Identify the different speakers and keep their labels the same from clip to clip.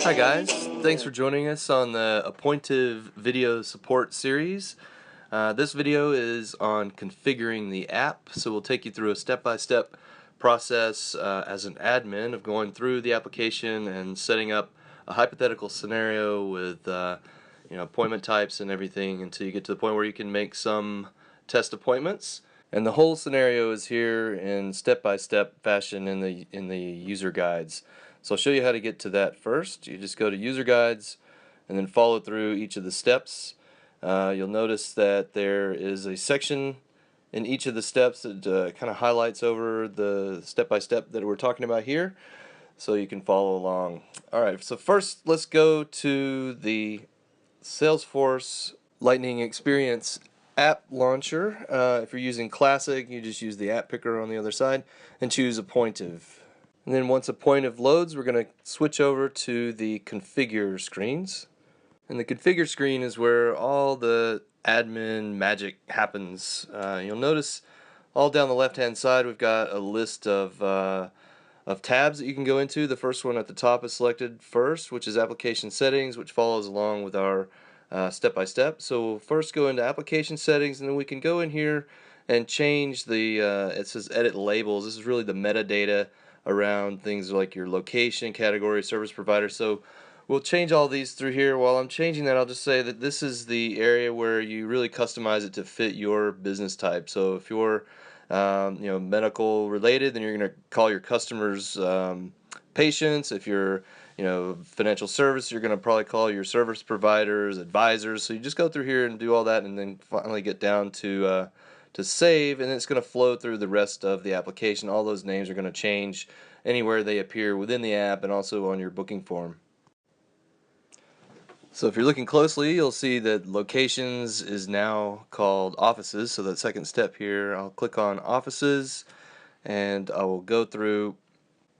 Speaker 1: Hi guys, thanks for joining us on the Appointiv video support series. This video is on configuring the app, so we'll take you through a step-by-step process as an admin of going through the application and setting up a hypothetical scenario with appointment types and everything until you get to the point where you can make some test appointments. And the whole scenario is here in step-by-step fashion in the user guides. So I'll show you how to get to that first. You just go to user guides and then follow through each of the steps. You'll notice that there is a section in each of the steps that kind of highlights over the step-by-step that we're talking about here, so you can follow along. Alright, so first let's go to the Salesforce Lightning Experience app launcher. If you're using Classic, you just use the app picker on the other side and choose Appointiv. And then once Appointiv loads, we're going to switch over to the configure screens. And the configure screen is where all the admin magic happens. You'll notice all down the left hand side we've got a list of tabs that you can go into. The first one at the top is selected first, which is application settings, which follows along with our step-by-step. So we'll first go into application settings, and then we can go in here and change the it says edit labels. This is really the metadata around things like your location, category, service provider. So we'll change all these through here. While I'm changing that, I'll just say that this is the area where you really customize it to fit your business type. So if you're medical related, then you're going to call your customers patients. If you're financial service, you're going to probably call your service providers advisors. So you just go through here and do all that, and then finally get down to save, and it's going to flow through the rest of the application. All those names are going to change anywhere they appear within the app and also on your booking form. So if you're looking closely, you'll see that locations is now called offices. So that second step here, I'll click on offices and I will go through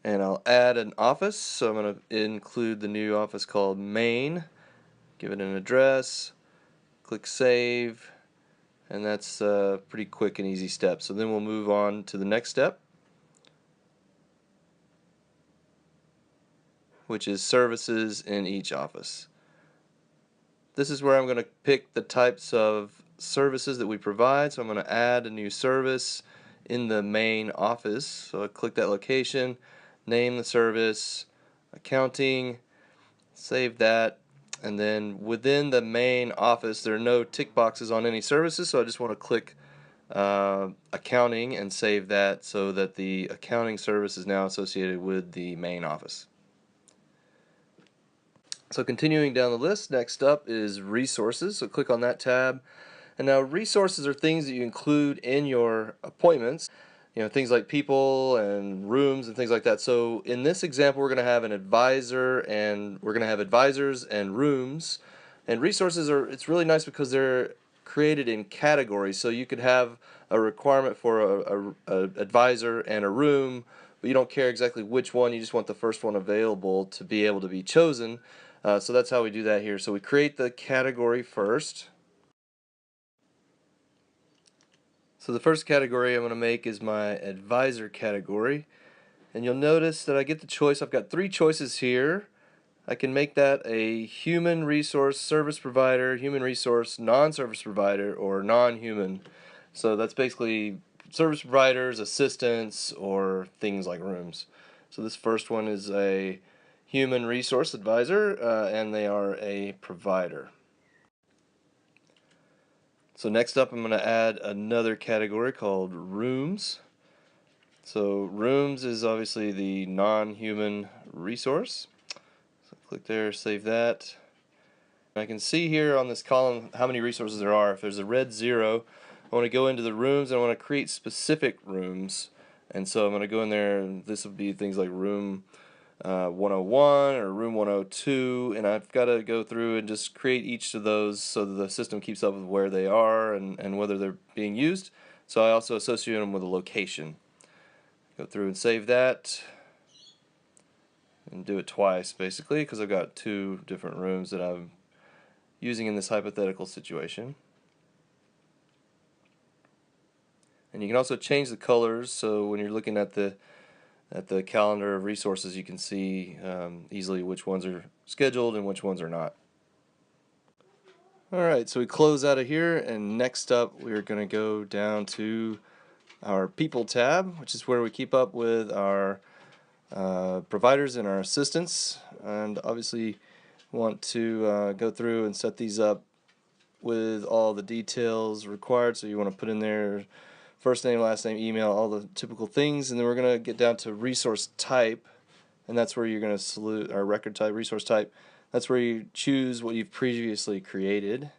Speaker 1: and I'll add an office. So I'm going to include the new office called main, give it an address, click save, and that's a pretty quick and easy step. So then we'll move on to the next step, which is services in each office. This is where I'm going to pick the types of services that we provide. So I'm going to add a new service in the main office. So I click that location, name the service, accounting, save that, and then within the main office there are no tick boxes on any services, so I just want to click accounting and save that so that the accounting service is now associated with the main office. So continuing down the list, next up is resources. So click on that tab. And now resources are things that you include in your appointments. Things like people and rooms and things like that. So in this example, we're going to have an advisor, and we're going to have advisors and rooms. And resources it's really nice because they're created in categories. So you could have a requirement for a advisor and a room, but you don't care exactly which one. You just want the first one available to be able to be chosen. So that's how we do that here. So we create the category first. So the first category I'm going to make is my advisor category, and you'll notice that I get the choice. I've got three choices here. I can make that a human resource service provider, human resource non-service provider, or non-human. So that's basically service providers, assistants, or things like rooms. So this first one is a human resource advisor, and they are a provider. So next up, I'm going to add another category called rooms. So rooms is obviously the non-human resource. So click there, save that. I can see here on this column how many resources there are. If there's a red 0, I want to go into the rooms and I want to create specific rooms. And so I'm going to go in there, and this would be things like room 101 or room 102, and I've got to go through and just create each of those so that the system keeps up with where they are and whether they're being used. So I also associate them with a location. Go through and save that and do it twice basically, because I've got two different rooms that I'm using in this hypothetical situation. And you can also change the colors, so when you're looking at the at the calendar of resources, you can see easily which ones are scheduled and which ones are not. Alright, so we close out of here, and next up we're going to go down to our People tab, which is where we keep up with our providers and our assistants, and obviously want to go through and set these up with all the details required. So you want to put in there first name, last name, email, all the typical things, and then we're going to get down to resource type, and that's where you're going to select our record type, resource type. That's where you choose what you've previously created.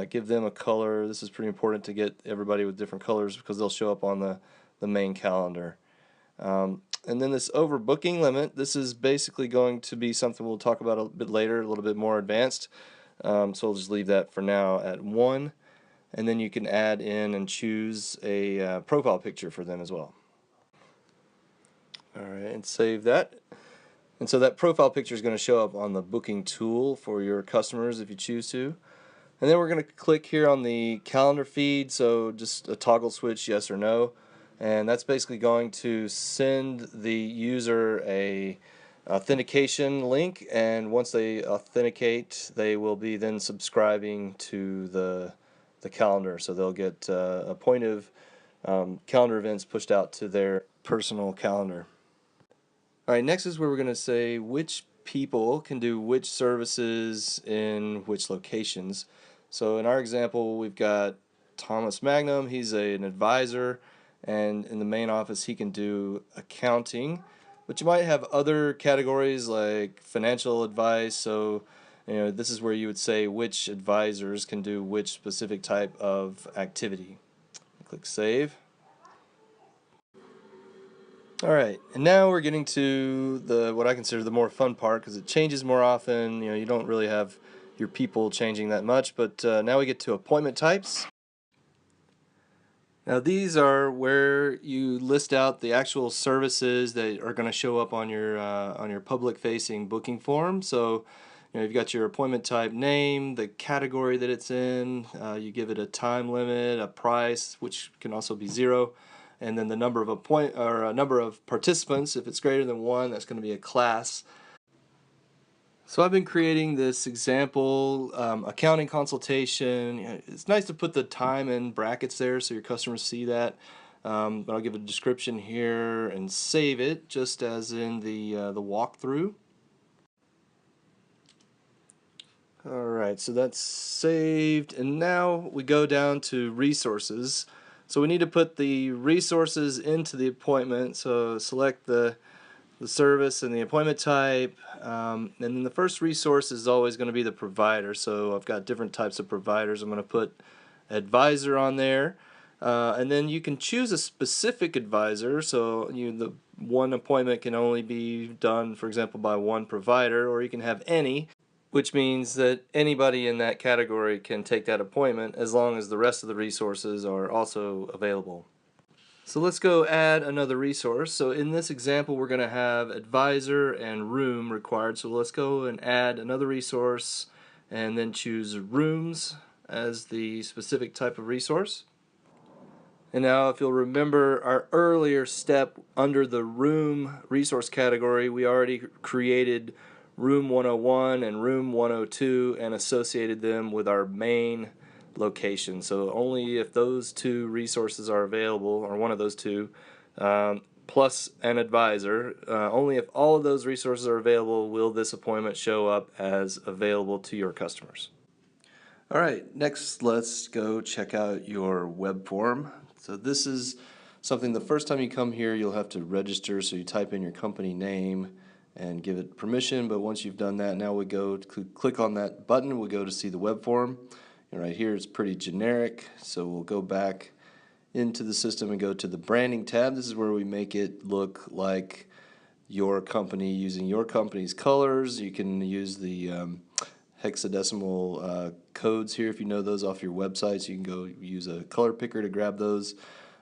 Speaker 1: Give them a color. This is pretty important to get everybody with different colors because they'll show up on the main calendar. And then this overbooking limit, this is basically going to be something we'll talk about a bit later, a little bit more advanced. So we'll just leave that for now at 1. And then you can add in and choose a profile picture for them as well. Alright, and save that. And so that profile picture is going to show up on the booking tool for your customers if you choose to. And then we're going to click here on the calendar feed, so just a toggle switch, yes or no. And that's basically going to send the user a authentication link, and once they authenticate, they will be then subscribing to the calendar. So they'll get Appointiv calendar events pushed out to their personal calendar. Alright, next is where we're going to say which people can do which services in which locations. So in our example, we've got Thomas Magnum. He's an advisor, and in the main office he can do accounting, but you might have other categories like financial advice. So this is where you would say which advisors can do which specific type of activity. Click Save. Alright, and now we're getting to what I consider the more fun part, because it changes more often. You don't really have your people changing that much, but now we get to appointment types. Now these are where you list out the actual services that are going to show up on your public-facing booking form. So you've got your appointment type name, the category that it's in, you give it a time limit, a price, which can also be 0. And then the number of number of participants. If it's greater than 1, that's going to be a class. So I've been creating this example accounting consultation. It's nice to put the time in brackets there so your customers see that. But I'll give a description here and save it, just as in the walkthrough. Alright, so that's saved, and now we go down to resources. So we need to put the resources into the appointment, so select the service and the appointment type, and then the first resource is always going to be the provider. So I've got different types of providers. I'm going to put advisor on there, and then you can choose a specific advisor. So the one appointment can only be done, for example, by one provider, or you can have any, which means that anybody in that category can take that appointment as long as the rest of the resources are also available. So let's go add another resource. So in this example, we're going to have advisor and room required. So let's go and add another resource and then choose rooms as the specific type of resource. And now if you'll remember our earlier step under the room resource category, we already created room 101 and room 102 and associated them with our main location. So only if those two resources are available, or one of those two, plus an advisor, only if all of those resources are available will this appointment show up as available to your customers. Alright, next let's go check out your web form. So this is something, the first time you come here you'll have to register, so you type in your company name and give it permission, but once you've done that, now we go to click on that button, we go to see the web form. And right here it's pretty generic, so we'll go back into the system and go to the branding tab. This is where we make it look like your company using your company's colors. You can use the hexadecimal codes here if you know those off your websites. You can go use a color picker to grab those.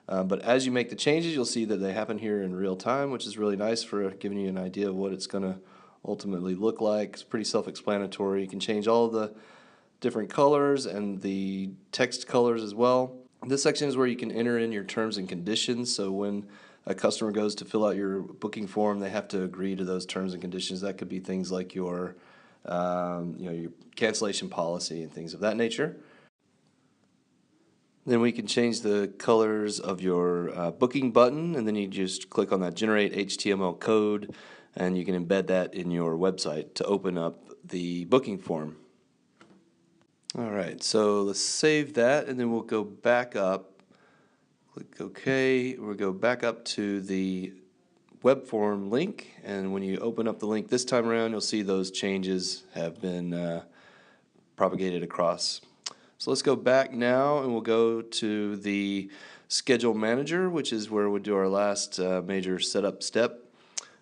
Speaker 1: But as you make the changes, you'll see that they happen here in real time, which is really nice for giving you an idea of what it's going to ultimately look like. It's pretty self-explanatory. You can change all of the different colors and the text colors as well. This section is where you can enter in your terms and conditions. So when a customer goes to fill out your booking form, they have to agree to those terms and conditions. That could be things like your your cancellation policy and things of that nature. Then we can change the colors of your booking button, and then you just click on that generate HTML code, and you can embed that in your website to open up the booking form. Alright, so let's save that, and then we'll go back up. Click OK. We'll go back up to the web form link, and when you open up the link this time around, you'll see those changes have been propagated across. So let's go back now, and we'll go to the schedule manager, which is where we'll do our last major setup step,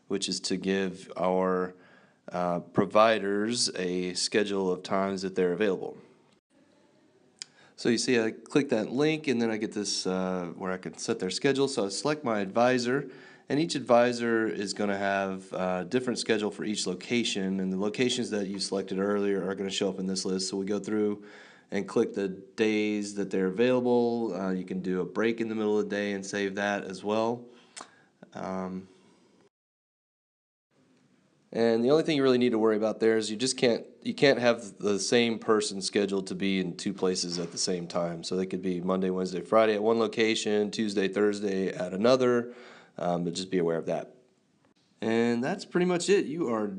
Speaker 1: which is to give our providers a schedule of times that they're available. So you see I click that link, and then I get this where I can set their schedule. So I select my advisor, and each advisor is going to have a different schedule for each location, and the locations that you selected earlier are going to show up in this list. So we go through and click the days that they're available. You can do a break in the middle of the day and save that as well. And the only thing you really need to worry about there is you can't have the same person scheduled to be in two places at the same time. So they could be Monday, Wednesday, Friday at one location, Tuesday, Thursday at another, but just be aware of that. And that's pretty much it. You are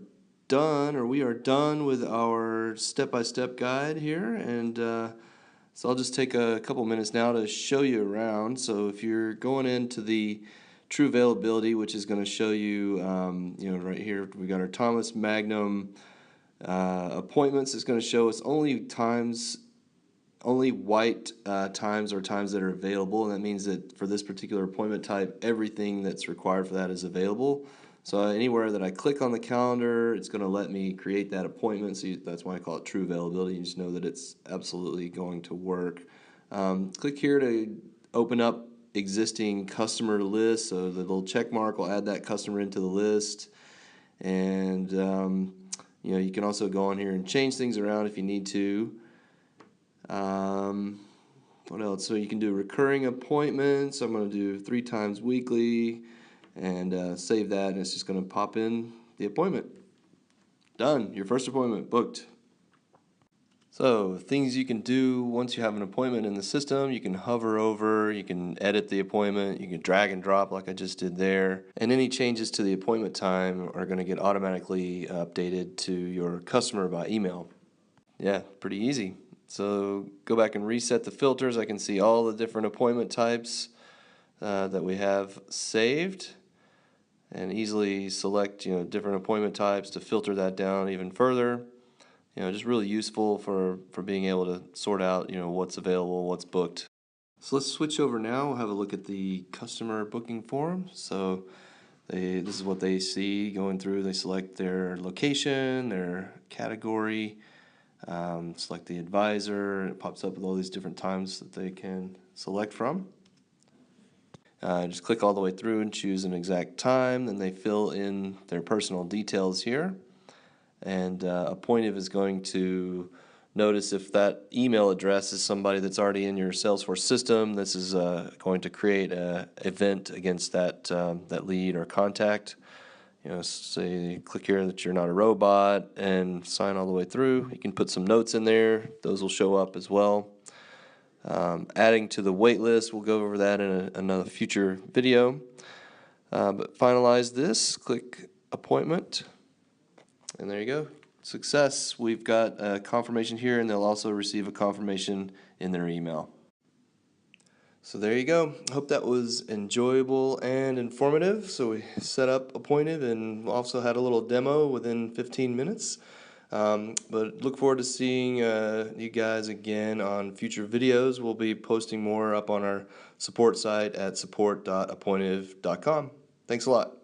Speaker 1: done, or we are done with our step-by-step guide here, and so I'll just take a couple minutes now to show you around. So if you're going into the true availability, which is going to show you, right here we got our Thomas Magnum appointments. It's going to show us only white times or times that are available, and that means that for this particular appointment type, everything that's required for that is available. So anywhere that I click on the calendar, it's going to let me create that appointment. So that's why I call it true availability. You just know that it's absolutely going to work. Click here to open up existing customer list. So the little check mark will add that customer into the list. And you can also go on here and change things around if you need to. What else? So you can do recurring appointments. I'm going to do 3 times weekly, and save that, and it's just going to pop in the appointment. Done. Your first appointment booked. So things you can do once you have an appointment in the system: you can hover over, you can edit the appointment, you can drag and drop like I just did there, and any changes to the appointment time are going to get automatically updated to your customer by email. Yeah, pretty easy. So go back and reset the filters. I can see all the different appointment types that we have saved, and easily select different appointment types to filter that down even further. Just really useful for being able to sort out what's available, what's booked. So let's switch over now. We'll have a look at the customer booking form. So this is what they see going through. They select their location, their category, select the advisor, and it pops up with all these different times that they can select from. Just click all the way through and choose an exact time. Then they fill in their personal details here. And Appointiv is going to notice if that email address is somebody that's already in your Salesforce system. This is going to create an event against that lead or contact. Say click here that you're not a robot and sign all the way through. You can put some notes in there. Those will show up as well. Adding to the wait list, we'll go over that in another future video. But finalize this, click appointment, and there you go. Success. We've got a confirmation here, and they'll also receive a confirmation in their email. So there you go. Hope that was enjoyable and informative. So we set up Appointiv and also had a little demo within 15 minutes. But look forward to seeing you guys again on future videos. We'll be posting more up on our support site at support.appointiv.com. Thanks a lot.